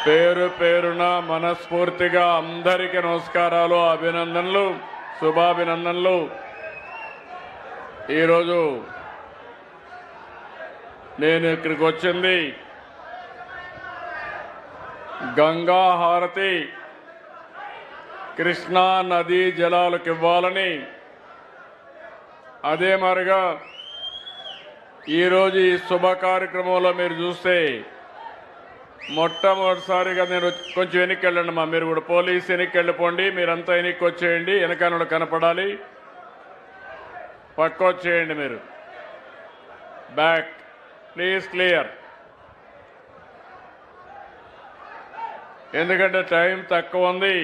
పేరు పేరున మనస్ఫూర్తిగా అందరికీ నమస్కారాలు, అభినందనలు, శుభాభినందనలు. ఈరోజు నేను ఇక్కడికి వచ్చింది గంగా హారతి కృష్ణా నదీ జలాలకు ఇవ్వాలని, అదే మరిగా ఈరోజు ఈ శుభ కార్యక్రమంలో మీరు చూస్తే మొట్టమొదటిసారిగా నేను కొంచెం వెనక్కి వెళ్ళండి మా, మీరు కూడా పోలీసు వెనక్కి వెళ్ళిపోండి, మీరంతా వెనక్కి వచ్చేయండి, వెనకాల కనపడాలి, పక్క వచ్చేయండి మీరు, బ్యాక్ ప్లీజ్ క్లియర్. ఎందుకంటే టైం తక్కువ ఉంది,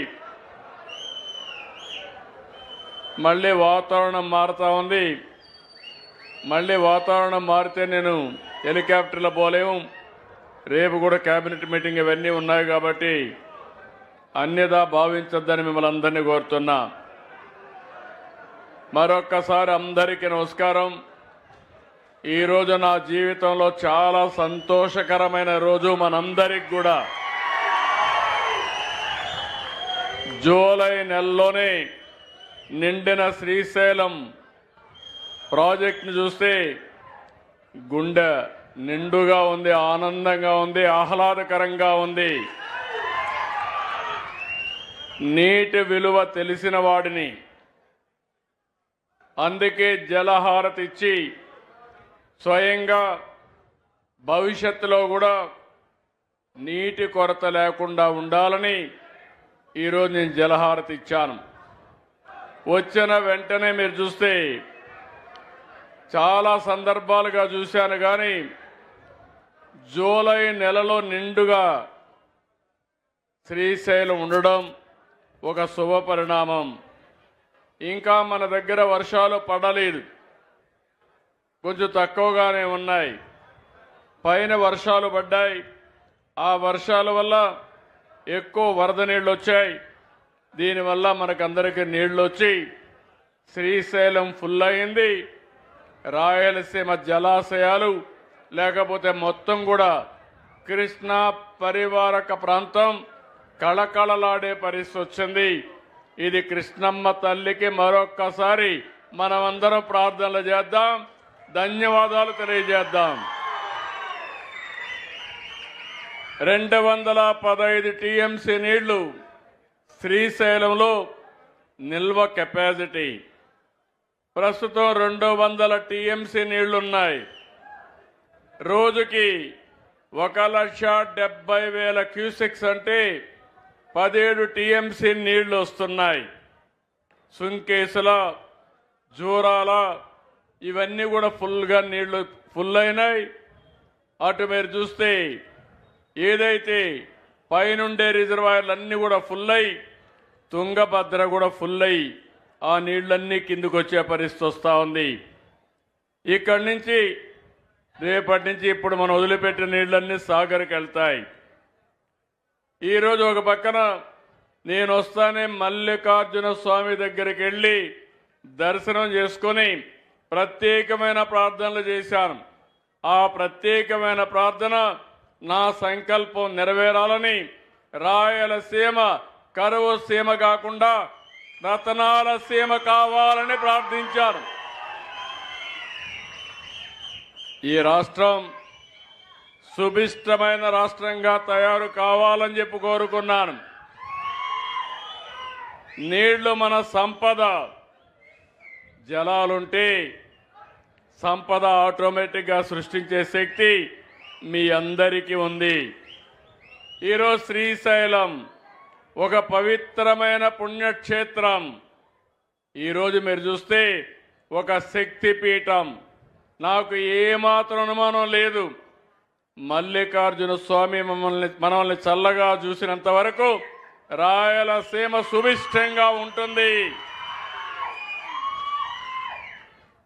మళ్ళీ వాతావరణం మారుతూ ఉంది. మళ్ళీ వాతావరణం మారితే నేను హెలికాప్టర్లో పోలేము, రేపు కూడా కేబినెట్ మీటింగ్ ఇవన్నీ ఉన్నాయి కాబట్టి అన్యదా భావించొద్దని మిమ్మల్ని అందరినీ కోరుతున్నా. మరొక్కసారి అందరికీ నమస్కారం. ఈరోజు నా జీవితంలో చాలా సంతోషకరమైన రోజు మనందరికి కూడా. జూలై నెలలోనే నిండిన శ్రీశైలం ప్రాజెక్టును చూస్తే గుండె నిండుగా ఉంది, ఆనందంగా ఉంది, ఆహ్లాదకరంగా ఉంది. నీటి విలువ తెలిసిన వాడిని, అందుకే జలహారతి ఇచ్చి స్వయంగా భవిష్యత్తులో కూడా నీటి కొరత లేకుండా ఉండాలని ఈరోజు నేను జలహారతి ఇచ్చాను. వచ్చిన వెంటనే మీరు చూస్తే చాలా సందర్భాలుగా చూశాను, కానీ జూలై నెలలో నిండుగా శ్రీశైలం ఉండడం ఒక శుభ పరిణామం. ఇంకా మన దగ్గర వర్షాలు పడలేదు, కొంచెం తక్కువగానే ఉన్నాయి. పైన వర్షాలు పడ్డాయి, ఆ వర్షాల వల్ల ఎక్కువ వరద నీళ్ళు వచ్చాయి. దీనివల్ల మనకందరికీ నీళ్ళు వచ్చి శ్రీశైలం ఫుల్ అయింది. రాయలసీమ జలాశయాలు లేకపోతే మొత్తం కూడా కృష్ణా పరివారక ప్రాంతం కళకళలాడే పరిస్థితి వచ్చింది. ఇది కృష్ణమ్మ తల్లికి మరొక్కసారి మనమందరం ప్రార్థనలు చేద్దాం, ధన్యవాదాలు తెలియజేద్దాం. 215 టీఎంసీ నీళ్లు శ్రీశైలంలో నిల్వ కెపాసిటీ. ప్రస్తుతం 200 టీఎంసీ నీళ్లున్నాయి. రోజుకి 1,70,000 క్యూసెక్స్ అంటే 17 టీఎంసీ నీళ్లు వస్తున్నాయి. సుంకేసుల, జూరాల ఇవన్నీ కూడా ఫుల్గా నీళ్లు ఫుల్ అయినాయి. అటు మీరు చూస్తే ఏదైతే పైనుండే రిజర్వాయర్లు అన్నీ కూడా ఫుల్ అయి, తుంగభద్ర కూడా ఫుల్ అయి ఆ నీళ్లన్నీ కిందకు వచ్చే పరిస్థితి వస్తూ ఉంది. ఇక్కడి నుంచి రేపటి నుంచి ఇప్పుడు మనం వదిలిపెట్టిన నీళ్లన్నీ సాగర్కి వెళ్తాయి. ఈరోజు ఒక పక్కన నేను వస్తానే మల్లికార్జున స్వామి దగ్గరికి వెళ్ళి దర్శనం చేసుకొని ప్రత్యేకమైన ప్రార్థనలు చేశాను. ఆ ప్రత్యేకమైన ప్రార్థన నా సంకల్పం నెరవేరాలని, రాయలసీమ కరువు సీమ కాకుండా రతనాల సీమ కావాలని ప్రార్థించారు. ఈ రాష్ట్రం సుభిష్టమైన రాష్ట్రంగా తయారు కావాలని చెప్పి కోరుకున్నాను. నీళ్లు మన సంపద, జలాలుంటే సంపద ఆటోమేటిక్గా సృష్టించే శక్తి మీ అందరికీ ఉంది. ఈరోజు శ్రీశైలం ఒక పవిత్రమైన పుణ్యక్షేత్రం. ఈరోజు మీరు చూస్తే ఒక శక్తిపీఠం. నాకు ఏమాత్రం అనుమానం లేదు, మల్లికార్జున స్వామి మనల్ని చల్లగా చూసినంత వరకు రాయలసీమ సుభిష్టంగా ఉంటుంది.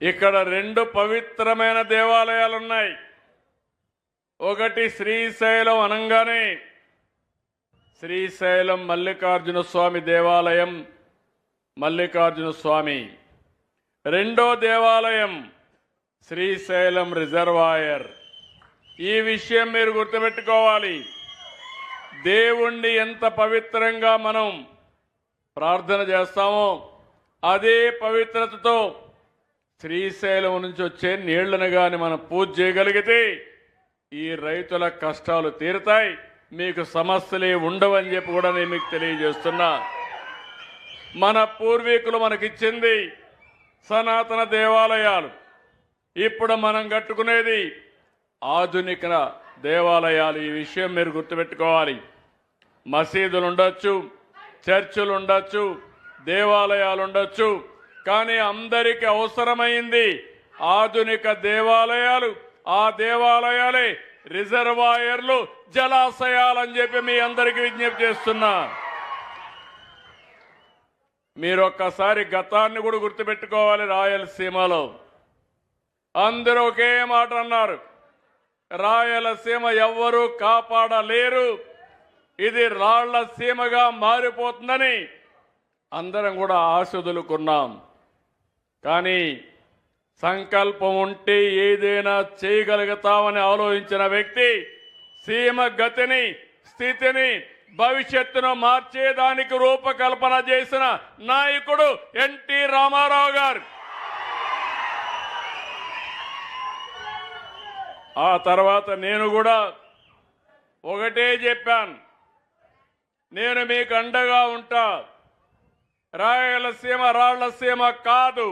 ఇక్కడ 2 పవిత్రమైన దేవాలయాలు ఉన్నాయి. ఒకటి శ్రీశైలం అనంగానే శ్రీశైలం మల్లికార్జున స్వామి దేవాలయం, మల్లికార్జున స్వామి. రెండో దేవాలయం శ్రీశైలం రిజర్వాయర్. ఈ విషయం మీరు గుర్తుపెట్టుకోవాలి. దేవుణ్ణి ఎంత పవిత్రంగా మనం ప్రార్థన చేస్తామో అదే పవిత్రతతో శ్రీశైలం నుంచి వచ్చే నీళ్లను కానీ మనం పూజ చేయగలిగితే ఈ రైతుల కష్టాలు తీరుతాయి, మీకు సమస్యలే ఉండవని చెప్పి కూడా నేను మీకు తెలియజేస్తున్నా. మన పూర్వీకులు మనకిచ్చింది సనాతన దేవాలయాలు, ఇప్పుడు మనం కట్టుకునేది ఆధునిక దేవాలయాలు. ఈ విషయం మీరు గుర్తుపెట్టుకోవాలి. మసీదులు ఉండొచ్చు, చర్చిలు ఉండొచ్చు, దేవాలయాలు ఉండొచ్చు, కానీ అందరికీ అవసరమైంది ఆధునిక దేవాలయాలు. ఆ దేవాలయాలే రిజర్వాయర్లు, జలాశయాలని చెప్పి మీ అందరికీ విజ్ఞప్తి చేస్తున్నా. మీరు ఒక్కసారి గతాన్ని కూడా గుర్తుపెట్టుకోవాలి. రాయలసీమలో అందరూ ఒకే మాట అన్నారు, రాయలసీమ ఎవ్వరూ కాపాడలేరు, ఇది రాళ్ల సీమగా మారిపోతుందని అందరం కూడా ఆశొదులుకున్నాం. కానీ సంకల్పం ఉంటే ఏదైనా చేయగలుగుతామని ఆలోచించిన వ్యక్తి సీమ గతిని, స్థితిని, భవిష్యత్తును మార్చేదానికి రూపకల్పన చేసిన నాయకుడు ఎన్టీ రామారావు గారు. ఆ తర్వాత నేను కూడా ఒకటే చెప్పాను, నేను మీకు అండగా ఉంటా. రాయలసీమ రాళ్లసీమ కాదు,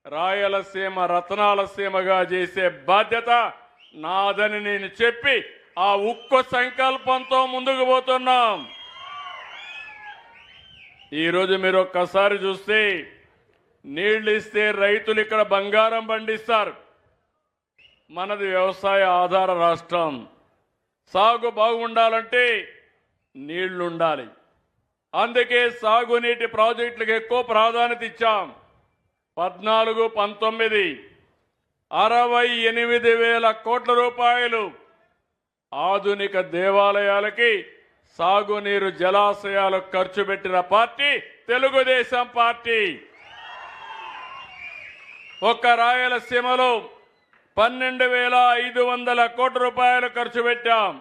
రాయలసీమ రత్నాల సీమగా చేసే బాధ్యత నాదని నేను చెప్పి ఆ ఉక్కు సంకల్పంతో ముందుకు పోతున్నాం. ఈరోజు మీరు ఒక్కసారి చూస్తే నీళ్లు ఇస్తే రైతులు ఇక్కడ బంగారం పండిస్తారు. మనది వ్యవసాయ ఆధార రాష్ట్రం. సాగు బాగుండాలంటే నీళ్లుండాలి. అందుకే సాగునీటి ప్రాజెక్టులకు ఎక్కువ ప్రాధాన్యత ఇచ్చాం. 14-19 68,000 కోట్ల రూపాయలు ఆధునిక దేవాలయాలకి, సాగునీరు జలాశయాలకు ఖర్చు పెట్టిన పార్టీ తెలుగుదేశం పార్టీ. ఒక్క రాయలసీమలో 12,500 కోట్ల రూపాయలు ఖర్చు పెట్టాం.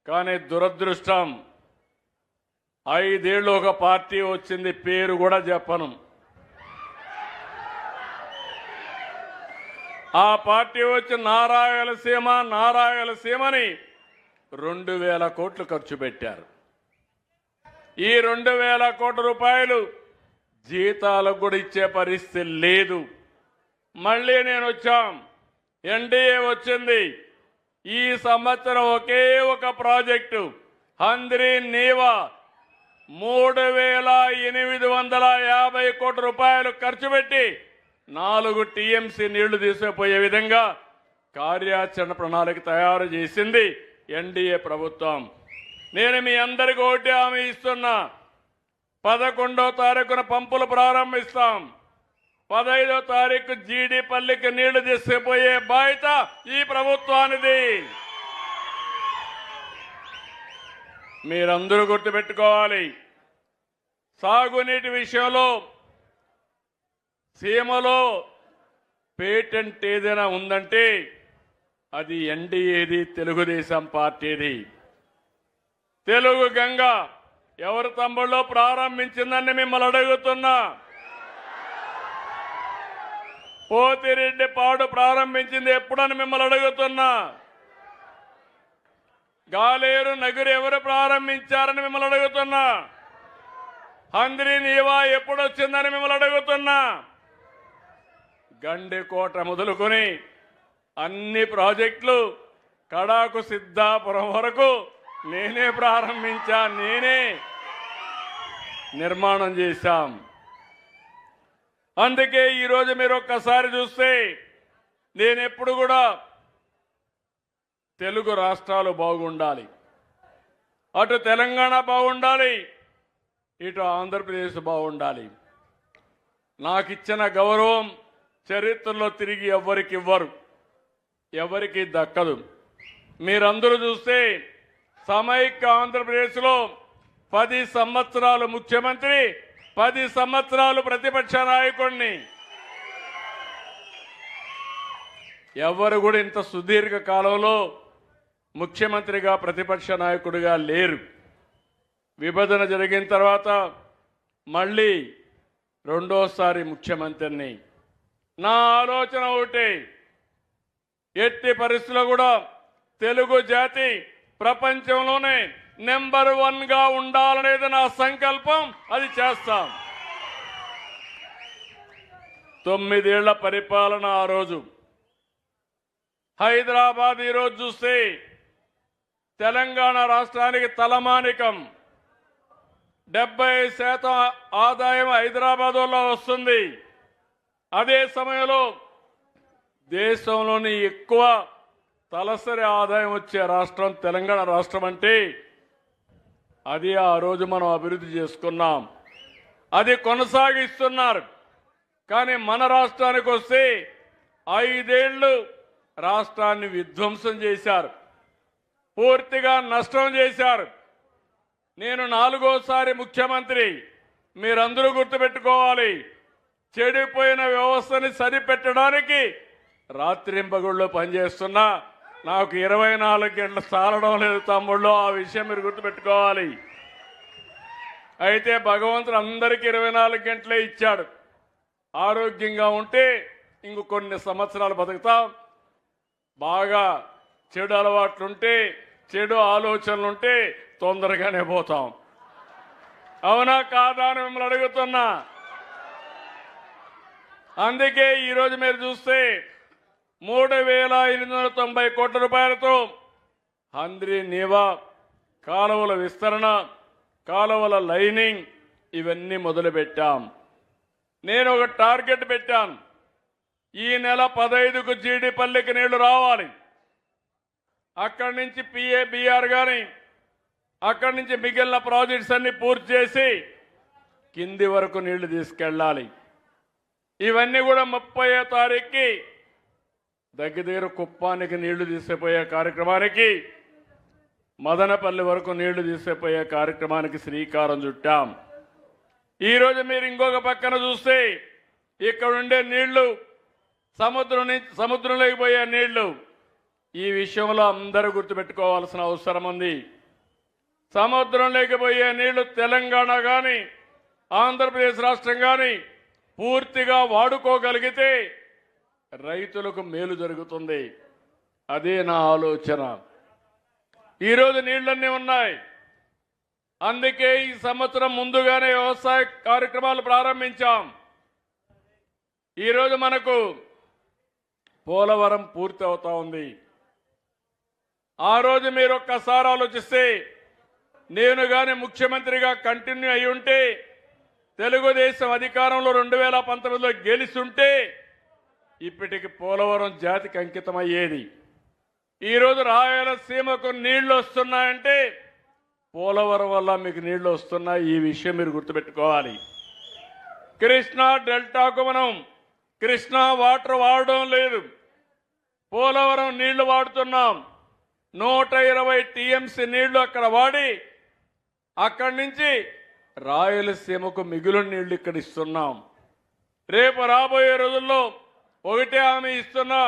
కానీ దురదృష్టం, 5 ఏళ్ళు ఒక పార్టీ వచ్చింది, పేరు కూడా చెప్పను. ఆ పార్టీ వచ్చి నారాయలసీమని 2,000 కోట్లు ఖర్చు పెట్టారు. ఈ 2,000 కోట్ల రూపాయలు జీతాలకు కూడా ఇచ్చే పరిస్థితి లేదు. మళ్ళీ నేను వచ్చాం, ఎన్డీఏ వచ్చింది. ఈ సంవత్సరం ఒకే ఒక ప్రాజెక్టు హంద్రీ నీవా 3,850 కోట్ల రూపాయలు ఖర్చు పెట్టి 4 టీఎంసీ నీళ్లు తీసుకుపోయే విధంగా కార్యాచరణ ప్రణాళిక తయారు చేసింది ఎన్డీఏ ప్రభుత్వం. నేను మీ అందరికీ ఒకటి హామీ ఇస్తున్నా, 11వ తారీఖున పంపులు ప్రారంభిస్తాం. 15వ తారీఖు జీడిపల్లికి నీళ్లు తీసుకుపోయే బాధ్యత ఈ ప్రభుత్వానిది. మీరందరూ గుర్తుపెట్టుకోవాలి, సాగునీటి విషయంలో సీమలో పేటెంట్ ఏదైనా ఉందంటే అది ఎన్డీఏది, తెలుగుదేశం పార్టీది. తెలుగు గంగ ఎవరి తమ్ముళ్ళో ప్రారంభించిందని మిమ్మల్ని అడుగుతున్నా. పోతిరెడ్డి పాడు ప్రారంభించింది ఎప్పుడని మిమ్మల్ని అడుగుతున్నా. గాలేరు నగరు ఎవరు ప్రారంభించారని మిమ్మల్ని అడుగుతున్నా. హంద్రీ నీవా ఎప్పుడు వచ్చిందని మిమ్మల్ని అడుగుతున్నా. గండికోట మొదలుకొని అన్ని ప్రాజెక్టులు కడాకు సిద్ధాపురం వరకు నేనే ప్రారంభించా, నేనే నిర్మాణం చేశాం. అందుకే ఈరోజు మీరు ఒక్కసారి చూస్తే నేను ఎప్పుడు కూడా తెలుగు రాష్ట్రాలు బాగుండాలి, అటు తెలంగాణ బాగుండాలి, ఇటు ఆంధ్రప్రదేశ్ బాగుండాలి. నాకు ఇచ్చిన గౌరవం చరిత్రలో తిరిగి ఎవ్వరికి ఇవ్వరు, ఎవరికి దక్కదు. మీరందరూ చూస్తే సమైక్య ఆంధ్రప్రదేశ్లో 10 సంవత్సరాలు ముఖ్యమంత్రి, 10 సంవత్సరాలు ప్రతిపక్ష నాయకుడిని. ఎవరు కూడా ఇంత సుదీర్ఘ కాలంలో ముఖ్యమంత్రిగా ప్రతిపక్ష నాయకుడిగా లేరు. విభజన జరిగిన తర్వాత మళ్ళీ రెండోసారి ముఖ్యమంత్రిని. నా ఆలోచన ఒకటి, ఎట్టి పరిస్థితుల్లో కూడా తెలుగు జాతి ప్రపంచంలోనే నెంబర్ 1గా ఉండాలనేది నా సంకల్పం. అది చేస్తాం. 9 ఏళ్ల పరిపాలన ఆ రోజు. హైదరాబాద్ ఈరోజు చూస్తే తెలంగాణ రాష్ట్రానికి తలమానికం. 70% ఆదాయం హైదరాబాద్ వల్ల వస్తుంది. అదే సమయంలో దేశంలోని ఎక్కువ తలసరి ఆదాయం వచ్చే రాష్ట్రం తెలంగాణ రాష్ట్రం. అంటే అది ఆ రోజు మనం అభివృద్ధి చేసుకున్నాం. అది కొనసాగిస్తున్నారు. కానీ మన రాష్ట్రానికి వస్తే 5 ఏళ్లు రాష్ట్రాన్ని విధ్వంసం చేశారు, పూర్తిగా నష్టం చేశారు. నేను 4వసారి ముఖ్యమంత్రి. మీరందరూ గుర్తుపెట్టుకోవాలి, చెడిపోయిన వ్యవస్థని సరిపెట్టడానికి రాత్రింపగుళ్ళు పనిచేస్తున్నా. నాకు 24 గంటలు చాలడం లేదు తమ్ముళ్ళు. ఆ విషయం మీరు గుర్తుపెట్టుకోవాలి. అయితే భగవంతుడు అందరికీ 24 గంటలే ఇచ్చాడు. ఆరోగ్యంగా ఉంటే ఇంక కొన్ని సంవత్సరాలు బతుకుతాం. బాగా చెడు అలవాట్లుంటే, చెడు ఆలోచనలుంటే తొందరగానే పోతాం. అవునా కాదా అని మిమ్మల్ని అడుగుతున్నా. అందుకే ఈరోజు మీరు చూస్తే 3,890 కోట్ల రూపాయలతో హంద్రీ నీవా కాలువల విస్తరణ, కాలువల లైనింగ్ ఇవన్నీ మొదలుపెట్టాం. నేను ఒక టార్గెట్ పెట్టాను. ఈ నెల 15కు జీడిపల్లికి నీళ్లు రావాలి. అక్కడి నుంచి PABR కానీ అక్కడి నుంచి మిగిలిన ప్రాజెక్ట్స్ అన్ని పూర్తి చేసి కింది వరకు నీళ్లు తీసుకెళ్ళాలి. ఇవన్నీ కూడా 30వ తారీఖుకి దగ్గర కుప్పానికి నీళ్లు తీసుకుపోయే కార్యక్రమానికి, మదనపల్లి వరకు నీళ్లు తీసుకుపోయే కార్యక్రమానికి శ్రీకారం చుట్టాం. ఈరోజు మీరు ఇంకొక పక్కన చూస్తే ఇక్కడ ఉండే నీళ్లు సముద్రంలోకి పోయే నీళ్లు. ఈ విషయంలో అందరూ గుర్తుపెట్టుకోవాల్సిన అవసరం ఉంది. సముద్రంలోకి పోయే నీళ్లు తెలంగాణ కానీ ఆంధ్రప్రదేశ్ రాష్ట్రం కానీ పూర్తిగా వాడుకోగలిగితే రైతులకు మేలు జరుగుతుంది. అదే నా ఆలోచన. ఈరోజు నీళ్లన్నీ ఉన్నాయి. అందుకే ఈ సంవత్సరం ముందుగానే వ్యవసాయ కార్యక్రమాలు ప్రారంభించాం. ఈరోజు మనకు పోలవరం పూర్తి అవుతా ఉంది. ఆ రోజు మీరు ఒక్కసారి ఆలోచిస్తే, నేను కానీ ముఖ్యమంత్రిగా కంటిన్యూ అయి ఉంటే, తెలుగుదేశం అధికారంలో 2019లో గెలిచుంటే ఇప్పటికి పోలవరం జాతికి అంకితమయ్యేది. ఈరోజు రాయలసీమకు నీళ్లు వస్తున్నాయంటే పోలవరం వల్ల మీకు నీళ్లు వస్తున్నాయి. ఈ విషయం మీరు గుర్తుపెట్టుకోవాలి. కృష్ణా డెల్టాకు మనం కృష్ణా వాటర్ వాడడం లేదు, పోలవరం నీళ్లు వాడుతున్నాం. 120 TMC నీళ్లు అక్కడ వాడి అక్కడి నుంచి రాయలసీమకు మిగులు నీళ్లు ఇక్కడ ఇస్తున్నాం. రేపు రాబోయే రోజుల్లో ఒకటే హామీ ఇస్తున్నా.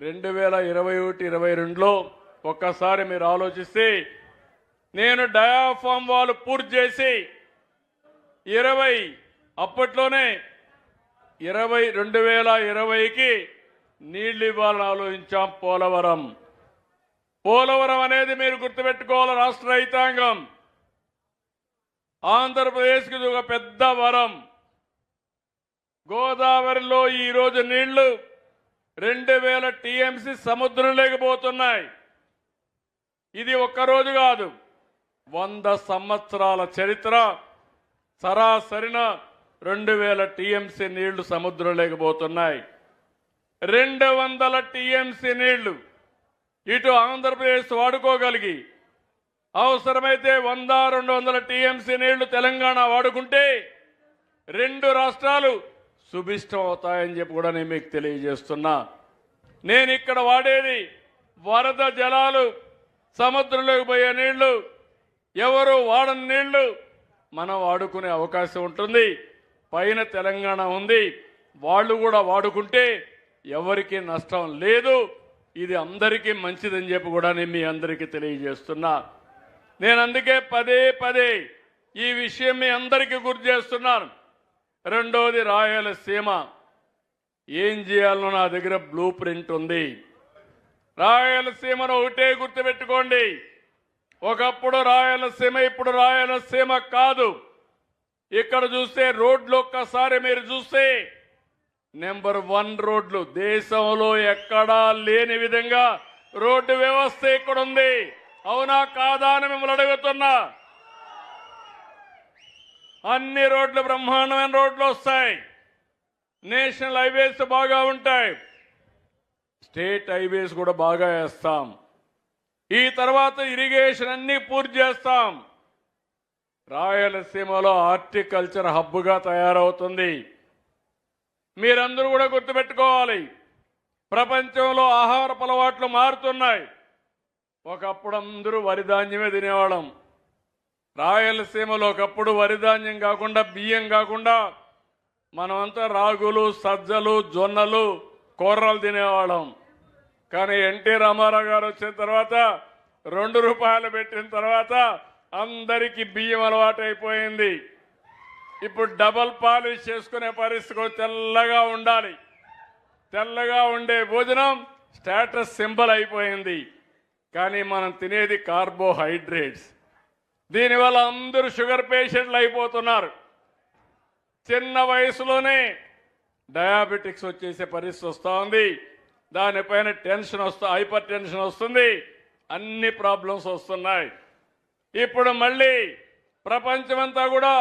2021-22లో ఒక్కసారి మీరు ఆలోచిస్తే, నేను డయాఫామ్ వాల్ పూర్తి చేసి 20 అప్పట్లోనే 2020కి నీళ్లు ఇవ్వాలని ఆలోచించాం. పోలవరం అనేది మీరు గుర్తుపెట్టుకోవాలి. రాష్ట్ర రైతాంగం, ఆంధ్రప్రదేశ్కి ఇది ఒక పెద్ద వరం. గోదావరిలో ఈరోజు నీళ్లు 2000 TMC సముద్రంలోకి పోతున్నాయి. ఇది ఒక్కరోజు కాదు, 100 సంవత్సరాల చరిత్ర. సరాసరిన 2000 TMC నీళ్లు సముద్రంలోకి పోతున్నాయి. 200 TMC నీళ్లు ఇటు ఆంధ్రప్రదేశ్ వాడుకోగలిగి, అవసరమైతే 100-200 TMC నీళ్లు తెలంగాణ వాడుకుంటే 2 రాష్ట్రాలు సుభిష్టం అవుతాయని చెప్పి కూడా నేను మీకు తెలియజేస్తున్నా. నేను ఇక్కడ వాడేది వరద జలాలు, సముద్రంలోకి పోయే నీళ్లు, ఎవరు వాడని నీళ్లు మనం వాడుకునే అవకాశం ఉంటుంది. పైన తెలంగాణ ఉంది, వాళ్ళు కూడా వాడుకుంటే ఎవరికి నష్టం లేదు. ఇది అందరికీ మంచిదని చెప్పి కూడా నేను మీ అందరికీ తెలియజేస్తున్నా. నేను అందుకే పదే పదే ఈ విషయం మీ అందరికీ గుర్తు చేస్తున్నాను. రెండోది రాయలసీమ ఏం చేయాలనో నా దగ్గర బ్లూ ప్రింట్ ఉంది. రాయలసీమను ఒకటే గుర్తుపెట్టుకోండి, ఒకప్పుడు రాయలసీమ ఇప్పుడు రాయలసీమ కాదు. ఇక్కడ చూస్తే రోడ్లు ఒక్కసారి మీరు చూస్తే నెంబర్ 1 రోడ్లు దేశంలో ఎక్కడా లేని విధంగా రోడ్డు వ్యవస్థ ఇక్కడ ఉంది. అవునా కాదా అని మిమ్మల్ని అడుగుతున్నా. అన్ని రోడ్లు బ్రహ్మాండమైన రోడ్లు వస్తాయి. నేషనల్ హైవేస్ బాగా ఉంటాయి. స్టేట్ హైవేస్ కూడా బాగా వేస్తాం. ఈ తర్వాత ఇరిగేషన్ అన్ని పూర్తి చేస్తాం. రాయలసీమలో హార్టికల్చర్ హబ్గా తయారవుతుంది. మీరందరూ కూడా గుర్తుపెట్టుకోవాలి, ప్రపంచంలో ఆహారపు అలవాట్లు మారుతున్నాయి. ఒకప్పుడు అందరూ వరిధాన్యమే తినేవాళ్ళం. రాయలసీమలో ఒకప్పుడు వరిధాన్యం కాకుండా బియ్యం కాకుండా మనమంతా రాగులు, సజ్జలు, జొన్నలు, కొర్రలు తినేవాళ్ళం. కానీ ఎన్టీ రామారావు గారు వచ్చిన తర్వాత 2 రూపాయలు పెట్టిన తర్వాత అందరికీ బియ్యం అలవాటు అయిపోయింది. ఇప్పుడు డబల్ పాలిష్ చేసుకునే పరిస్థితికి తెల్లగా ఉండాలి. తెల్లగా ఉండే భోజనం స్టేటస్ సింబల్ అయిపోయింది. కానీ మనం తినేది కార్బోహైడ్రేట్స్. దీనివల్ల అందరూ షుగర్ పేషెంట్లు అయిపోతున్నారు. చిన్న వయసులోనే డయాబెటిక్స్ వచ్చేసే పరిస్థితి వస్తూ ఉంది. దానిపైన టెన్షన్ హైపర్ టెన్షన్ వస్తుంది. అన్ని ప్రాబ్లమ్స్ వస్తున్నాయి. ఇప్పుడు మళ్ళీ ప్రపంచమంతా కూడా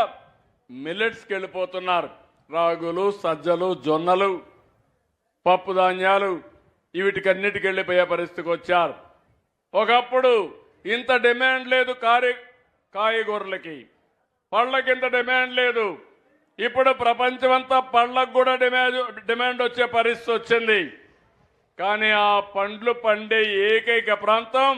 మిల్లెట్స్కి వెళ్ళిపోతున్నారు. రాగులు, సజ్జలు, జొన్నలు, పప్పు ధాన్యాలు వీటికన్నిటికి వెళ్ళిపోయే పరిస్థితికి వచ్చారు. ఒకప్పుడు ఇంత డిమాండ్ లేదు కాయగూరలకి, పళ్ళకి ఇంత డిమాండ్ లేదు. ఇప్పుడు ప్రపంచమంతా పళ్ళకు కూడా డిమాండ్ వచ్చే పరిస్థితి వచ్చింది. కానీ ఆ పండ్లు పండే ఏకైక ప్రాంతం,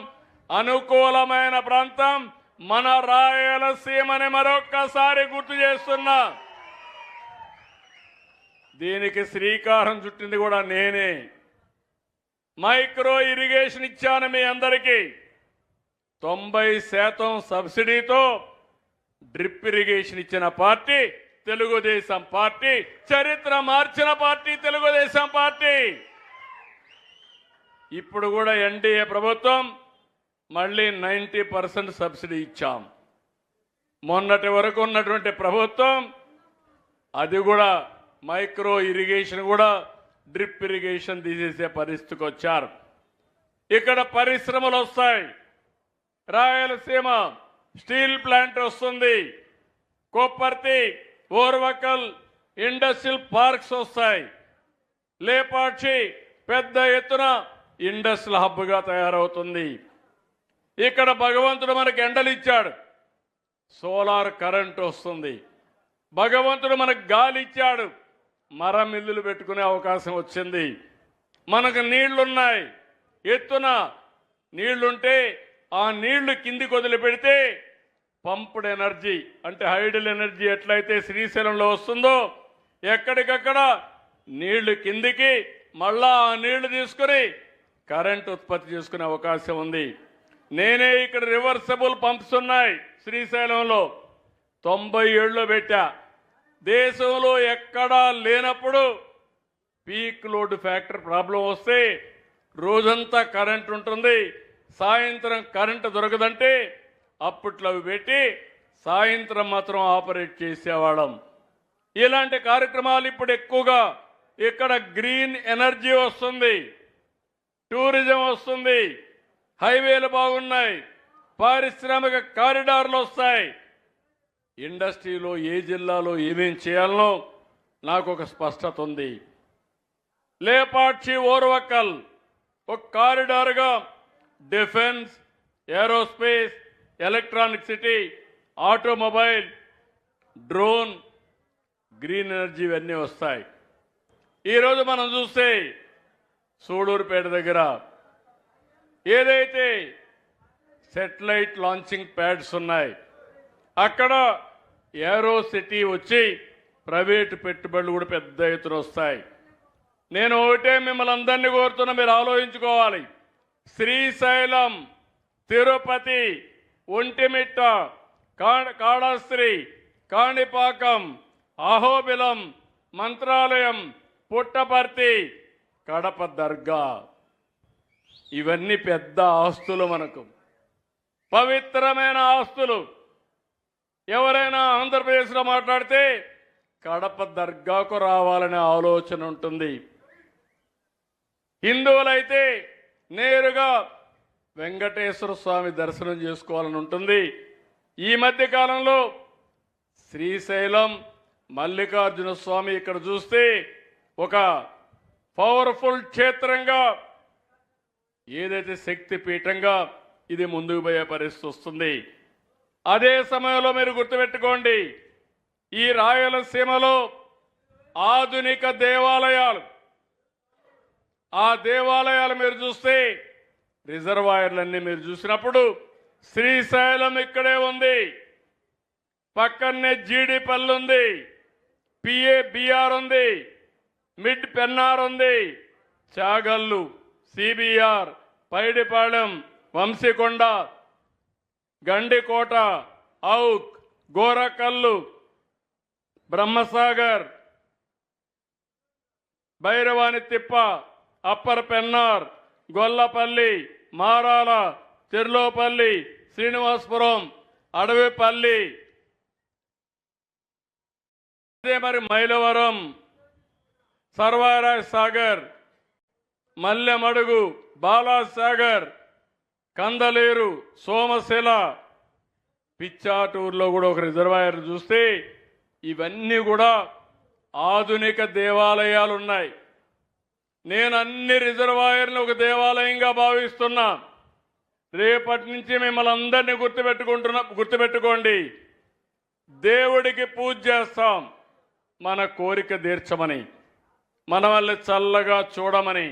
అనుకూలమైన ప్రాంతం మన రాయలసీమని మరొక్కసారి గుర్తు చేస్తున్నా. దీనికి శ్రీకారం చుట్టింది కూడా నేనే. మైక్రో ఇరిగేషన్ ఇచ్చాను మీ అందరికీ. 90% సబ్సిడీతో డ్రిప్ ఇరిగేషన్ ఇచ్చిన పార్టీ తెలుగుదేశం పార్టీ. చరిత్ర మార్చిన పార్టీ తెలుగుదేశం పార్టీ. ఇప్పుడు కూడా ఎన్డీఏ ప్రభుత్వం మళ్ళీ 90% సబ్సిడీ ఇచ్చాం. మొన్నటి వరకు ఉన్నటువంటి ప్రభుత్వం అది కూడా మైక్రో ఇరిగేషన్ కూడా డ్రిప్ ఇరిగేషన్ తీసేసే పరిస్థితికి వచ్చారు. ఇక్కడ పరిశ్రమలు వస్తాయి. రాయలసీమ స్టీల్ ప్లాంట్ వస్తుంది. కొప్పర్తి, ఓర్వకల్ ఇండస్ట్రియల్ పార్క్స్ వస్తాయి. లేపాక్షి పెద్ద ఎత్తున ఇండస్ట్రియల్ హబ్గా తయారవుతుంది. ఇక్కడ భగవంతుడు మనకు ఎండలు ఇచ్చాడు, సోలార్ కరెంట్ వస్తుంది. భగవంతుడు మనకు గాలి ఇచ్చాడు, మరం ఇల్లులు పెట్టుకునే అవకాశం వచ్చింది. మనకు నీళ్లున్నాయి, ఎత్తున నీళ్లుంటే ఆ నీళ్లు కిందికి వదిలిపెడితే పంప్డ్ ఎనర్జీ అంటే హైడల్ ఎనర్జీ ఎట్లయితే శ్రీశైలంలో వస్తుందో ఎక్కడికక్కడ నీళ్లు కిందికి మళ్ళా ఆ నీళ్లు తీసుకుని కరెంట్ ఉత్పత్తి చేసుకునే అవకాశం ఉంది. నేనే ఇక్కడ రివర్సబుల్ పంప్స్ ఉన్నాయి శ్రీశైలంలో 97లో పెట్టా. దేశంలో ఎక్కడా లేనప్పుడు పీక్ లోడ్ ఫ్యాక్టర్ ప్రాబ్లం వస్తే రోజంతా కరెంట్ ఉంటుంది, సాయంత్రం కరెంట్ దొరకదంటే అప్పట్లో అవి పెట్టి సాయంత్రం మాత్రం ఆపరేట్ చేసేవాళ్ళం. ఇలాంటి కార్యక్రమాలు ఇప్పుడు ఎక్కువగా ఇక్కడ గ్రీన్ ఎనర్జీ వస్తుంది, టూరిజం వస్తుంది, హైవేలు బాగున్నాయి, పారిశ్రామిక కారిడార్లు వస్తాయి. ఇండస్ట్రీలో ఏ జిల్లాలో ఏమేం చేయాలనో నాకు ఒక స్పష్టత ఉంది. లేపాక్షి, ఓర్వకల్ ఒక కారిడార్గా defence, aerospace, electronic city, automobile, drone, green energy ఇవన్నీ వస్తాయి. ఈరోజు మనం చూస్తే సూడూరుపేట దగ్గర ఏదైతే సెటిలైట్ లాంచింగ్ ప్యాడ్స్ ఉన్నాయి అక్కడ ఏరో సిటీ వచ్చి ప్రైవేటు పెట్టుబడులు కూడా పెద్ద ఎత్తున వస్తాయి. నేను ఒకటే మిమ్మల్ని అందరినీ కోరుతున్నా, మీరు ఆలోచించుకోవాలి. శ్రీశైలం, తిరుపతి, ఒంటిమిట్ట, కాళహస్తి, కాణిపాకం, అహోబిలం, మంత్రాలయం, పుట్టపర్తి, కడప దర్గా, ఇవన్నీ పెద్ద ఆస్తులు, మనకు పవిత్రమైన ఆస్తులు. ఎవరైనా ఆంధ్రప్రదేశ్లో మాట్లాడితే కడప దర్గాకు రావాలనే ఆలోచన ఉంటుంది. హిందువులైతే నేరుగా వెంకటేశ్వర స్వామి దర్శనం చేసుకోవాలని ఉంటుంది. ఈ మధ్య కాలంలో శ్రీశైలం, మల్లికార్జున స్వామి ఇక్కడ చూస్తే ఒక పవర్ఫుల్ క్షేత్రంగా, ఏదైతే శక్తి పీఠంగా ఇది ముందుకు పోయే పరిస్థితి వస్తుంది. అదే సమయంలో మీరు గుర్తుపెట్టుకోండి, ఈ రాయలసీమలో ఆధునిక దేవాలయాలు, ఆ దేవాలయాలు మీరు చూస్తే రిజర్వాయర్లన్నీ మీరు చూసినప్పుడు శ్రీశైలం ఇక్కడే ఉంది, పక్కనే జీడిపల్లి ఉంది, బిఆర్ ఉంది, మిడ్ పెన్నార్ ఉంది, చాగల్లు, సిబిఆర్, పైడిపాళెం, వంశీకొండ, గండికోట, ఔక్, గోరకల్లు, బ్రహ్మసాగర్, భైరవాని తిప్ప, అప్పర్ పెన్నార్, గొల్లపల్లి, మారాల, చెర్లోపల్లి, శ్రీనివాసపురం, అడవిపల్లి, అదే మరి మైలవరం, సర్వారాయ్ సాగర్, మల్లెమడుగు, బాలాసాగర్, కందలేరు, సోమశిల, పిచ్చాటూరులో కూడా ఒక రిజర్వాయర్ చూస్తే ఇవన్నీ కూడా ఆధునిక దేవాలయాలు ఉన్నాయి. నేను అన్ని రిజర్వాయర్లు ఒక దేవాలయంగా భావిస్తున్నా. రేపటి నుంచి మిమ్మల్ని అందరినీ గుర్తుపెట్టుకోండి. దేవుడికి పూజ చేస్తాం, మన కోరిక తీర్చమని, మన వల్ల చల్లగా చూడమని.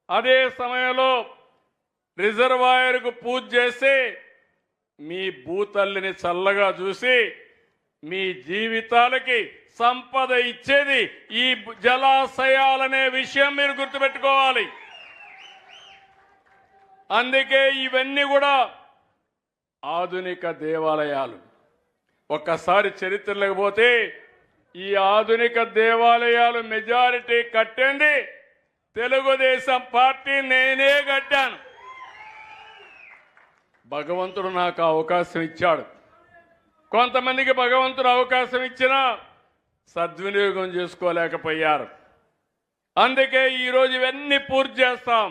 అదే సమయంలో రిజర్వాయర్కు పూజ చేసి మీ భూతల్లిని చల్లగా చూసి మీ జీవితాలకి సంపద ఇచ్చేది ఈ జలాశయాలనే విషయం మీరు గుర్తుపెట్టుకోవాలి. అందుకే ఇవన్నీ కూడా ఆధునిక దేవాలయాలు. ఒక్కసారి చరిత్రలోకి పోతే ఈ ఆధునిక దేవాలయాలు మెజారిటీ కట్టింది తెలుగుదేశం పార్టీ, నేనే కట్టాను. భగవంతుడు నాకు అవకాశం ఇచ్చాడు. కొంతమందికి భగవంతుడు అవకాశం ఇచ్చినా సద్వినియోగం చేసుకోలేకపోయారు. అందుకే ఈరోజు ఇవన్నీ పూర్తి చేస్తాం.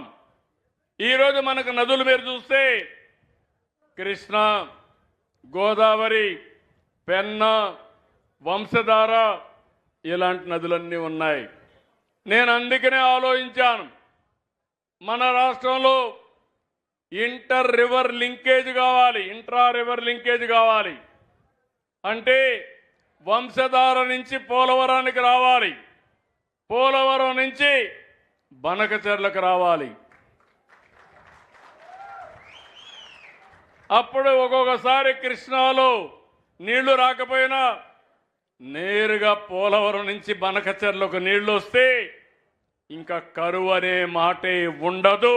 ఈరోజు మనకు నదులు మీరు చూస్తే కృష్ణ, గోదావరి, పెన్నా, వంశధార, ఇలాంటి నదులన్నీ ఉన్నాయి. నేను అందుకనే ఆలోచించాను, మన రాష్ట్రంలో ఇంట్రా రివర్ లింకేజ్ కావాలి అంటే వంశధార నుంచి పోలవరానికి రావాలి, పోలవరం నుంచి బనకచెర్లకు రావాలి. అప్పుడు ఒక్కొక్కసారి కృష్ణాలో నీళ్లు రాకపోయినా నేరుగా పోలవరం నుంచి బనకచెర్లకు నీళ్లు వస్తే ఇంకా కరువు అనే మాటే ఉండదు.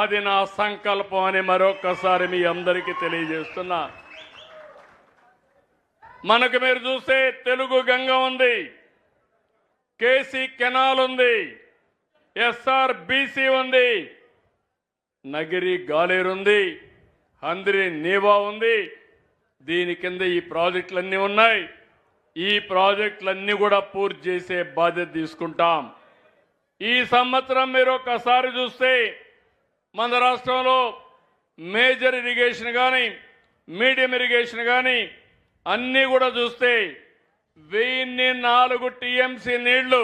అది నా సంకల్పం అని మరొక్కసారి మీ అందరికీ తెలియజేస్తున్నా. మనకు మీరు చూస్తే తెలుగు గంగ ఉంది, కేసీ కెనాల్ ఉంది, ఎస్ఆర్బిసి ఉంది, నగిరి గాలేరు ఉంది, హంద్రి నీవా ఉంది. దీని కింద ఈ ప్రాజెక్టులన్నీ ఉన్నాయి. ఈ ప్రాజెక్టులన్నీ కూడా పూర్తి చేసే బాధ్యత తీసుకుంటాం. ఈ సంవత్సరం మీరు ఒక్కసారి చూస్తే మన రాష్ట్రంలో మేజర్ ఇరిగేషన్ కానీ మీడియం ఇరిగేషన్ కానీ అన్నీ కూడా చూస్తే 1004 టీఎంసీ నీళ్లు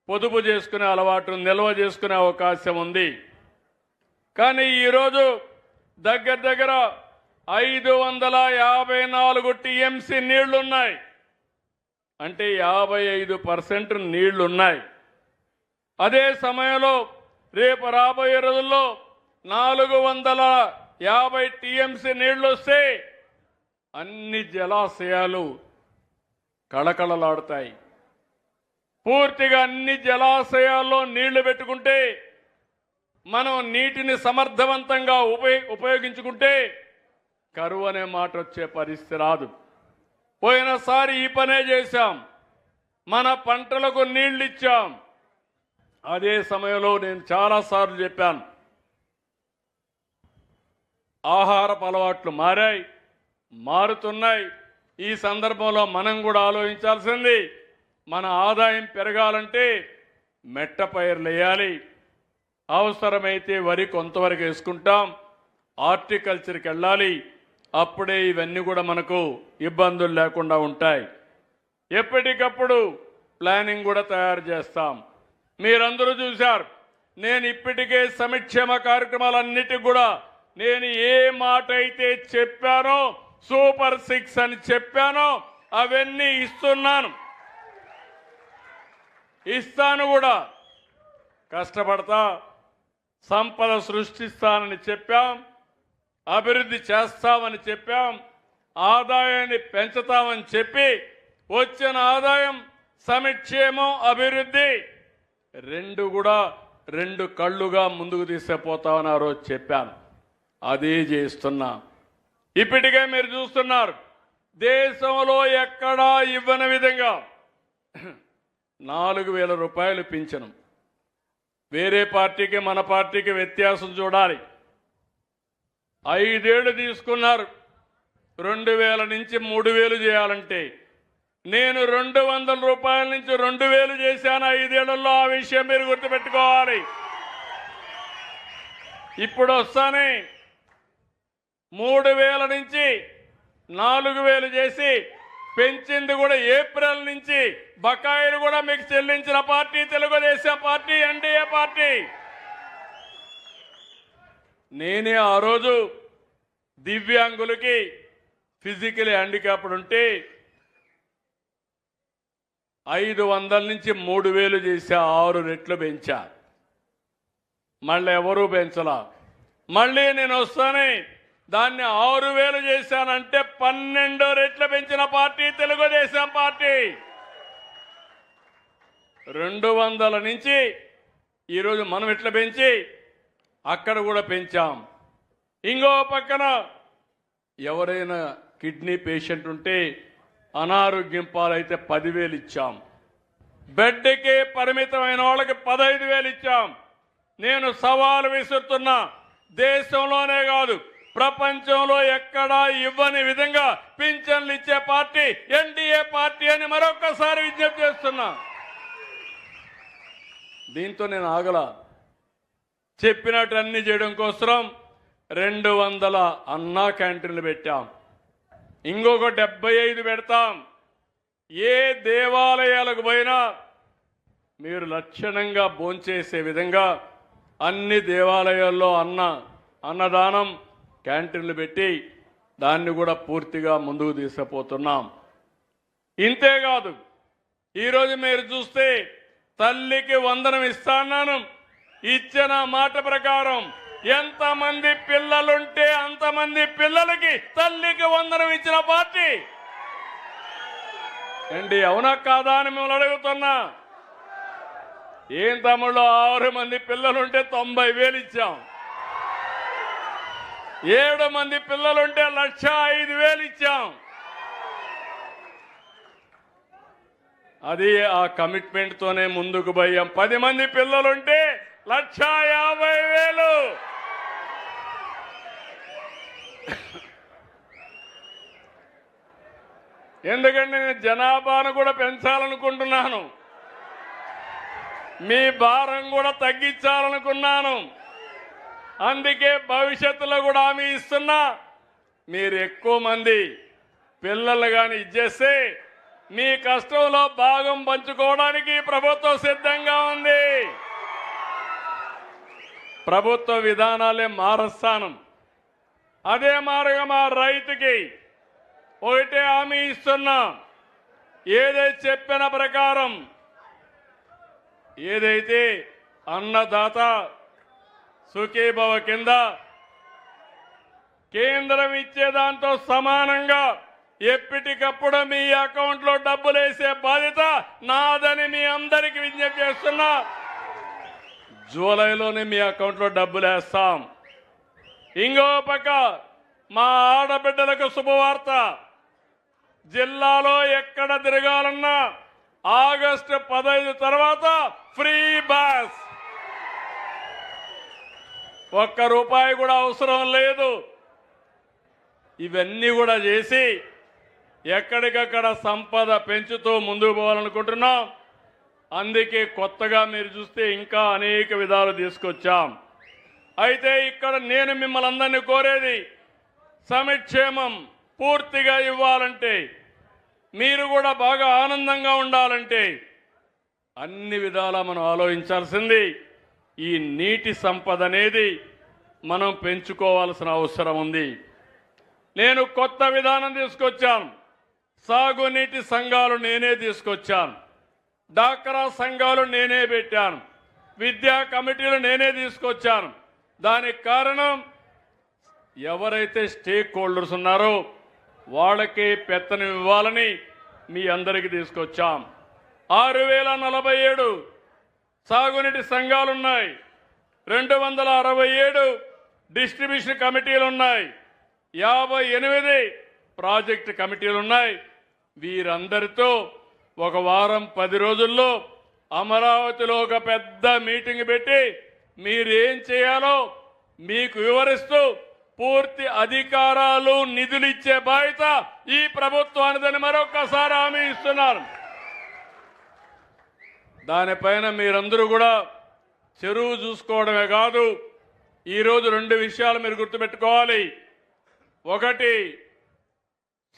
పొదుపు చేసుకునే అలవాటు, నిల్వ చేసుకునే అవకాశం ఉంది. కానీ ఈరోజు దగ్గర 554 టీఎంసీ నీళ్లున్నాయి. అంటే 55% నీళ్లున్నాయి. అదే సమయంలో రేపు రాబోయే రోజుల్లో 450 టీఎంసీ నీళ్లు వస్తే అన్ని జలాశయాలు కళకళలాడుతాయి. పూర్తిగా అన్ని జలాశయాల్లో నీళ్లు పెట్టుకుంటే, మనం నీటిని సమర్థవంతంగా ఉపయోగించుకుంటే కరువు అనే మాట వచ్చే పరిస్థితి రాదు. పోయినసారి ఈ పనే చేశాం. మన పంటలకు నీళ్లు ఇచ్చాం. అదే సమయంలో నేను చాలాసార్లు చెప్పాను, ఆహారపు అలవాట్లు మారాయి, మారుతున్నాయి. ఈ సందర్భంలో మనం కూడా ఆలోచించాల్సింది, మన ఆదాయం పెరగాలంటే మెట్ట పైర్లు వేయాలి. అవసరమైతే వరి కొంతవరకు వేసుకుంటాం, హార్టికల్చర్కి వెళ్ళాలి. అప్పుడే ఇవన్నీ కూడా మనకు ఇబ్బందులు లేకుండా ఉంటాయి. ఎప్పటికప్పుడు ప్లానింగ్ కూడా తయారు చేస్తాం. మీరందరూ చూశారు, నేను ఇప్పటికే సంక్షేమ కార్యక్రమాలన్నిటికీ కూడా నేను ఏ మాట అయితే చెప్పానో, సూపర్ 6 అని చెప్పానో అవన్నీ ఇస్తాను కూడా. కష్టపడతా, సంపద సృష్టిస్తానని చెప్పాం, అభివృద్ధి చేస్తామని చెప్పాం, ఆదాయాన్ని పెంచుతామని చెప్పి వచ్చిన ఆదాయం, సంక్షేమం, అభివృద్ధి రెండు కళ్ళుగా ముందుకు తీసుకుపోతామని ఆ రోజు చెప్పాను. అదే చేస్తున్నా. ఇప్పటికే మీరు చూస్తున్నారు, దేశంలో ఎక్కడా ఇవ్వని విధంగా 4,000 రూపాయలు పింఛను. వేరే పార్టీకి మన పార్టీకి వ్యత్యాసం చూడాలి. 5 ఏళ్ళు తీసుకున్నారు 2,000 నుంచి 3,000 చేయాలంటే. నేను 200 రూపాయల నుంచి 2,000 చేశాను 5 ఏళ్లలో. ఆ విషయం మీరు గుర్తుపెట్టుకోవాలి. ఇప్పుడు వస్తానే 3,000 నుంచి 4,000 చేసి పెంచింది కూడా ఏప్రిల్ నుంచి. బకాయిలు కూడా మీకు చెల్లించిన party Telugu Desam party, NDA party. నేనే ఆ రోజు దివ్యాంగులకి ఫిజికల్ హ్యాండిక్యాప్డ్ ఉంటే 500 నుంచి 3,000 చేసా. 6 రెట్లు పెంచా. మళ్ళీ ఎవరూ పెంచలా. మళ్ళీ నేను వస్తానే దాన్ని 6,000 చేశానంటే 12 రెట్లు పెంచిన పార్టీ తెలుగుదేశం పార్టీ. 200 నుంచి ఈరోజు మనం ఎట్లా పెంచి అక్కడ కూడా పెంచాం. ఇంకో పక్కన ఎవరైనా కిడ్నీ పేషెంట్ ఉంటే, అనారోగ్యం పాలైతే 10,000 ఇచ్చాం. బెడ్కి పరిమితమైన వాళ్ళకి 15,000 ఇచ్చాం. నేను సవాలు విసురుతున్నా, దేశంలోనే కాదు ప్రపంచంలో ఎక్కడా ఇవ్వని విధంగా పింఛన్లు ఇచ్చే పార్టీ ఎన్డీఏ పార్టీ అని మరొక్కసారి విజ్ఞప్తి చేస్తున్నా. దీంతో నేను ఆగల. చెప్పినట్టు అన్ని చేయడం కోసం 200 అన్నా క్యాంటీన్లు పెట్టాం. ఇంకొక 75 పెడతాం. ఏ దేవాలయాలకు పోయినా మీరు లక్షణంగా భోంచేసే విధంగా అన్ని దేవాలయాల్లో అన్నదానం క్యాంటీన్లు పెట్టి దాన్ని కూడా పూర్తిగా ముందుకు తీసుకుపోతున్నాం. ఇంతేకాదు, ఈరోజు మీరు చూస్తే తల్లికి వందనం ఇస్తాను. ఇచ్చిన మాట ప్రకారం ఎంతమంది పిల్లలుంటే అంతమంది పిల్లలకి తల్లికి వందనం ఇచ్చిన పార్టీ అండి. అవునా కాదా అని మిమ్మల్ని అడుగుతున్నా. ఏం తమ్ముళ్ళు, 6 మంది పిల్లలుంటే 90,000 ఇచ్చాం. 7 మంది పిల్లలుంటే 1,05,000 ఇచ్చాం. అది ఆ కమిట్మెంట్ తోనే ముందుకు పోయాం. 10 మంది పిల్లలుంటే 1,50,000. ఎందుకంటే నేను జనాభాను కూడా పెంచాలనుకుంటున్నాను, మీ భారం కూడా తగ్గించాలనుకున్నాను. అందుకే భవిష్యత్తులో కూడా హామీ ఇస్తున్నా, మీరు ఎక్కువ మంది పిల్లలు కానీ ఇచ్చేస్తే మీ కష్టంలో భాగం పంచుకోవడానికి ప్రభుత్వం సిద్ధంగా ఉంది. ప్రభుత్వ విధానాలే మారుస్తాను. అదే మారుగా మా రైతుకి ఒకటే హామీ ఇస్తున్నా, ఏదైతే చెప్పిన ప్రకారం ఏదైతే అన్నదాత సుఖీభవ కింద కేంద్రం ఇచ్చే దాంతో సమానంగా ఎప్పటికప్పుడు మీ అకౌంట్లో డబ్బులు వేసే బాధ్యత నాదని మీ అందరికీ విజ్ఞప్తి చేస్తున్నా. జూలైలోనే మీ అకౌంట్లో డబ్బులు వేస్తాం. ఇంకో పక్క మా ఆడబిడ్డలకు శుభవార్త. జిల్లాలో ఎక్కడ తిరగాలన్నా ఆగస్టు 15 తర్వాత ఫ్రీ బస్. ₹1 కూడా అవసరం లేదు. ఇవన్నీ కూడా చేసి ఎక్కడికక్కడ సంపద పెంచుతూ ముందుకు పోవాలనుకుంటున్నాం. అందుకే కొత్తగా మీరు చూస్తే ఇంకా అనేక విధాలు తీసుకొచ్చాం. అయితే ఇక్కడ నేను మిమ్మల్ని అందరినీ కోరేది, సంక్షేమం పూర్తిగా ఇవ్వాలంటే, మీరు కూడా బాగా ఆనందంగా ఉండాలంటే అన్ని విధాలా మనం ఆలోచించాల్సింది ఈ నీటి సంపద అనేది మనం పెంచుకోవాల్సిన అవసరం ఉంది. నేను కొత్త విధానం తీసుకొచ్చాను. సాగునీటి సంఘాలు నేనే తీసుకొచ్చాను. డాక్రా సంఘాలు నేనే పెట్టాను. విద్యా కమిటీలు నేనే తీసుకొచ్చాను. దానికి కారణం ఎవరైతే స్టేక్ హోల్డర్స్ ఉన్నారో వాళ్ళకి పెత్తనం ఇవ్వాలని మీ అందరికీ తీసుకొచ్చాం. 6047 సాగునీటి సంఘాలున్నాయి. 267 డిస్ట్రిబ్యూషన్ కమిటీలు ఉన్నాయి. 58 ప్రాజెక్టు కమిటీలు ఉన్నాయి. వీరందరితో ఒక వారం 10 రోజుల్లో అమరావతిలో ఒక పెద్ద మీటింగ్ పెట్టి మీరేం చేయాలో మీకు వివరిస్తూ పూర్తి అధికారాలు నిధులు ఇచ్చే బాధ్యత ఈ ప్రభుత్వానిదని మరొకసారి హామీ ఇస్తున్నారు. దానిపైన మీరందరూ కూడా చెరువు చూసుకోవడమే కాదు, ఈరోజు 2 విషయాలు మీరు గుర్తుపెట్టుకోవాలి. ఒకటి,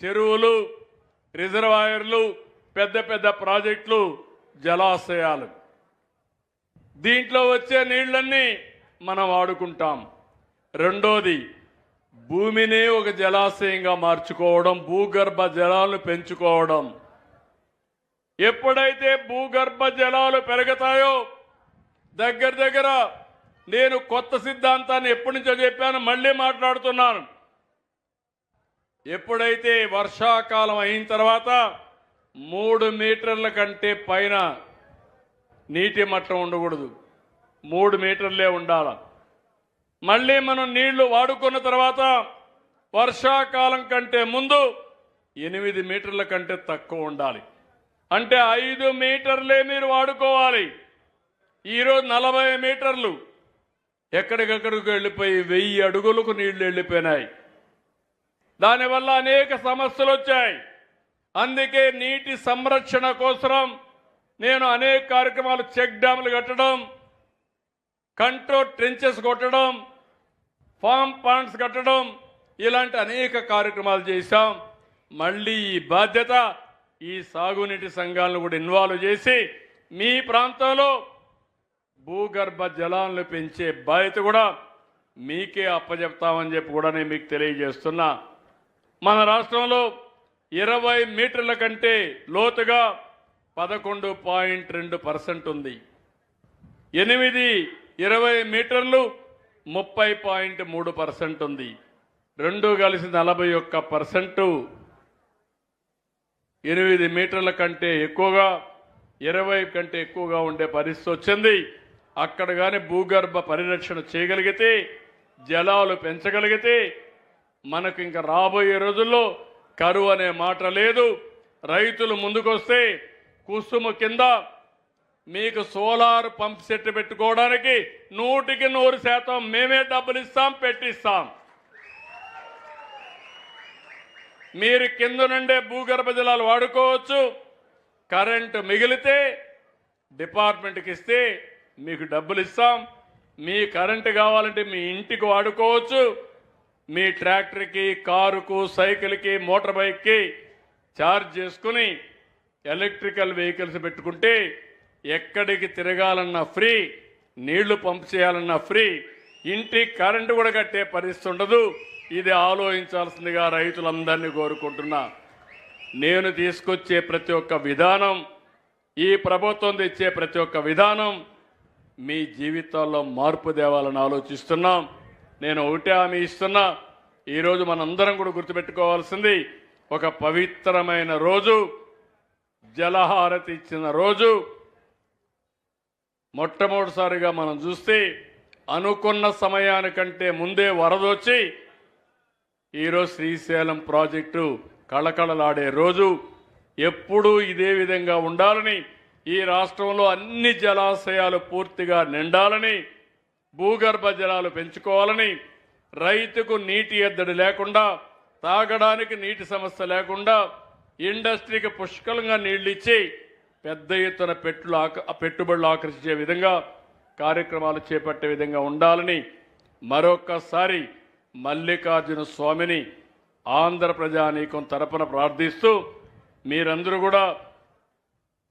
చెరువులు, రిజర్వాయర్లు, పెద్ద పెద్ద ప్రాజెక్టులు, జలాశయాలు. దీంట్లో వచ్చే నీళ్లన్నీ మనం వాడుకుంటాం. రెండోది, భూమిని ఒక జలాశయంగా మార్చుకోవడం, భూగర్భ జలాలను పెంచుకోవడం. ఎప్పుడైతే భూగర్భ జలాలు పెరుగుతాయో, దగ్గర నేను కొత్త సిద్ధాంతాన్ని ఎప్పటి నుంచో చెప్పాను, మళ్ళీ మాట్లాడుతున్నాను. ఎప్పుడైతే వర్షాకాలం అయిన తర్వాత 3 మీటర్ల కంటే పైన నీటి మట్టం ఉండకూడదు, 3 మీటర్లే ఉండాలి. మళ్ళీ మనం నీళ్లు వాడుకున్న తర్వాత వర్షాకాలం కంటే ముందు 8 మీటర్ల కంటే తక్కువ ఉండాలి. అంటే 5 మీటర్లే మీరు వాడుకోవాలి. ఈరోజు 40 మీటర్లు ఎక్కడికక్కడికి వెళ్ళిపోయి 1000 అడుగులకు నీళ్లు వెళ్ళిపోయినాయి. దానివల్ల అనేక సమస్యలు వచ్చాయి. అందుకే నీటి సంరక్షణ కోసం నేను అనేక కార్యక్రమాలు, చెక్ డ్యాములు కట్టడం, కంట్రోల్ ట్రెంచెస్ కొట్టడం, ఫామ్ పాండ్స్ కట్టడం, ఇలాంటి అనేక కార్యక్రమాలు చేశాం. మళ్ళీ ఈ బాధ్యత ఈ సాగునీటి సంఘాలను కూడా ఇన్వాల్వ్ చేసి మీ ప్రాంతంలో భూగర్భ జలాలను పెంచే బాధ్యత కూడా మీకే అప్పచెప్తామని చెప్పి కూడా నేను మీకు తెలియజేస్తున్నా. మన రాష్ట్రంలో 20 మీటర్ల కంటే లోతుగా 11.2% ఉంది. 20 మీటర్లు 30.3% ఉంది. 2 కలిసి 41%. 8 మీటర్ల కంటే ఎక్కువగా, 20 కంటే ఎక్కువగా ఉండే పరిస్థితి వచ్చింది. అక్కడ కానీ భూగర్భ పరిరక్షణ చేయగలిగితే, జలాలు పెంచగలిగితే మనకు ఇంకా రాబోయే రోజుల్లో కరువు అనే మాట లేదు. రైతులు ముందుకొస్తే కుసుమ కింద మీకు సోలార్ పంప్ సెట్ పెట్టుకోవడానికి 100% మేమే డబ్బులు ఇస్తాం, పెట్టిస్తాం. మీరు కింద నుండే భూగర్భ జలాలు వాడుకోవచ్చు. కరెంటు మిగిలితే డిపార్ట్మెంట్కి ఇస్తే మీకు డబ్బులు ఇస్తాం. మీ కరెంటు కావాలంటే మీ ఇంటికి వాడుకోవచ్చు. మీ ట్రాక్టర్కి, కారుకు, సైకిల్కి, మోటార్ బైక్కి ఛార్జ్ చేసుకుని ఎలక్ట్రికల్ వెహికల్స్ పెట్టుకుంటే ఎక్కడికి తిరగాలన్నా ఫ్రీ, నీళ్లు పంప్ చేయాలన్నా ఫ్రీ, ఇంటికి కరెంటు కూడా కట్టే పరిస్థితి ఉండదు. ఇది ఆలోచించాల్సిందిగా రైతులందరినీ కోరుకుంటున్నా. నేను తీసుకొచ్చే ప్రతి ఒక్క విధానం, ఈ ప్రభుత్వం తెచ్చే ప్రతి ఒక్క విధానం మీ జీవితాల్లో మార్పు తేవాలని ఆలోచిస్తున్నాం. నేను ఒకటే హామీ ఇస్తున్నా. ఈరోజు మనందరం కూడా గుర్తుపెట్టుకోవాల్సింది, ఒక పవిత్రమైన రోజు, జలహారతి ఇచ్చిన రోజు. మొట్టమొదటిసారిగా మనం చూస్తే అనుకున్న సమయానికంటే ముందే వరదొచ్చి ఈరోజు శ్రీశైలం ప్రాజెక్టు కళకళలాడే రోజు. ఎప్పుడూ ఇదే విధంగా ఉండాలని, ఈ రాష్ట్రంలో అన్ని జలాశయాలు పూర్తిగా నిండాలని, భూగర్భ జలాలు పెంచుకోవాలని, రైతుకు నీటి ఎద్దడి లేకుండా, తాగడానికి నీటి సమస్య లేకుండా, ఇండస్ట్రీకి పుష్కలంగా నీళ్లు ఇచ్చి పెద్ద ఎత్తున పెట్టుబడులు ఆకర్షించే విధంగా కార్యక్రమాలు చేపట్టే విధంగా ఉండాలని మరొక్కసారి మల్లికార్జున స్వామిని ఆంధ్ర ప్రజానీకం తరపున ప్రార్థిస్తూ, మీరందరూ కూడా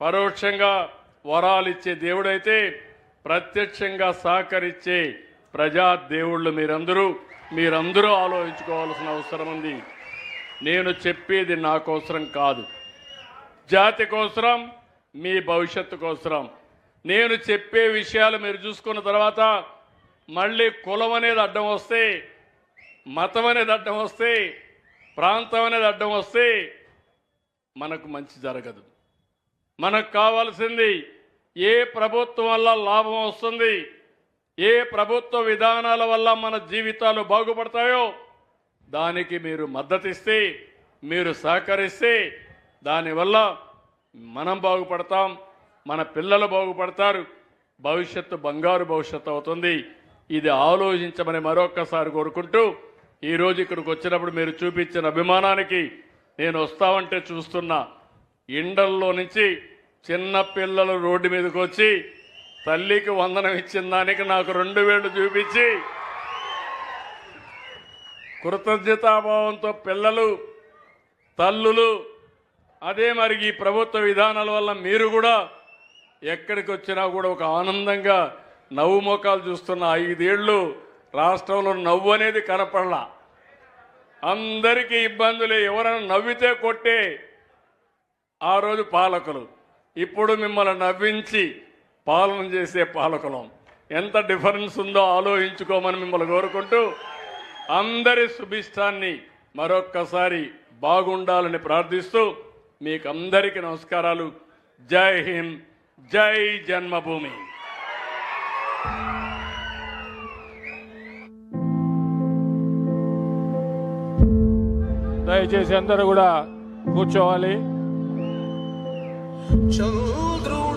పరోక్షంగా వరాలిచ్చే దేవుడైతే ప్రత్యక్షంగా సహకరించే ప్రజా దేవుళ్ళు మీరందరూ ఆలోచించుకోవాల్సిన అవసరం ఉంది. నేను చెప్పేది నా కోసరం కాదు, జాతి కోసరం, మీ భవిష్యత్తు కోసరం. నేను చెప్పే విషయాలు మీరు చూసుకున్న తర్వాత మళ్ళీ కులం అనేది అడ్డం వస్తే, మతం అనేది అడ్డం వస్తే, ప్రాంతం అనేది అడ్డం వస్తే మనకు మంచి జరగదు. మనకు కావాల్సింది ఏ ప్రభుత్వం వల్ల లాభం వస్తుంది, ఏ ప్రభుత్వ విధానాల వల్ల మన జీవితాలు బాగుపడతాయో దానికి మీరు మద్దతిస్తే, మీరు సహకరిస్తే దానివల్ల మనం బాగుపడతాం, మన పిల్లలు బాగుపడతారు, భవిష్యత్తు బంగారు భవిష్యత్తు అవుతుంది. ఇది ఆలోచించమని మరొక్కసారి కోరుకుంటూ, ఈరోజు ఇక్కడికి వచ్చినప్పుడు మీరు చూపించిన అభిమానానికి నేను వస్తామంటే చూస్తున్నా. ఇండల్లో నుంచి చిన్న పిల్లలు రోడ్డు మీదకి వచ్చి తల్లికి వందనం ఇచ్చిన దానికి నాకు 2 వేళ్లు చూపించి కృతజ్ఞతాభావంతో పిల్లలు, తల్లులు, అదే మరి ఈ ప్రభుత్వ విధానాల వల్ల మీరు కూడా ఎక్కడికి వచ్చినా కూడా ఒక ఆనందంగా నవ్వు ముఖాలు చూస్తున్న 5 ఏళ్ళు రాష్ట్రంలో నవ్వు అనేది కనపడలా. అందరికీ ఇబ్బందులే, ఎవరైనా నవ్వితే కొట్టే ఆ రోజు పాలకులు, ఇప్పుడు మిమ్మల్ని నవ్వించి పాలన చేసే పాలకులం. ఎంత డిఫరెన్స్ ఉందో ఆలోచించుకోమని మిమ్మల్ని కోరుకుంటూ, అందరి శుభిష్టాన్ని మరొక్కసారి బాగుండాలని ప్రార్థిస్తూ మీకు అందరికీ నమస్కారాలు. జై హింద్, జై జన్మభూమి. దయచేసి అందరూ కూడా కూర్చోవాలి. చంద్రుడు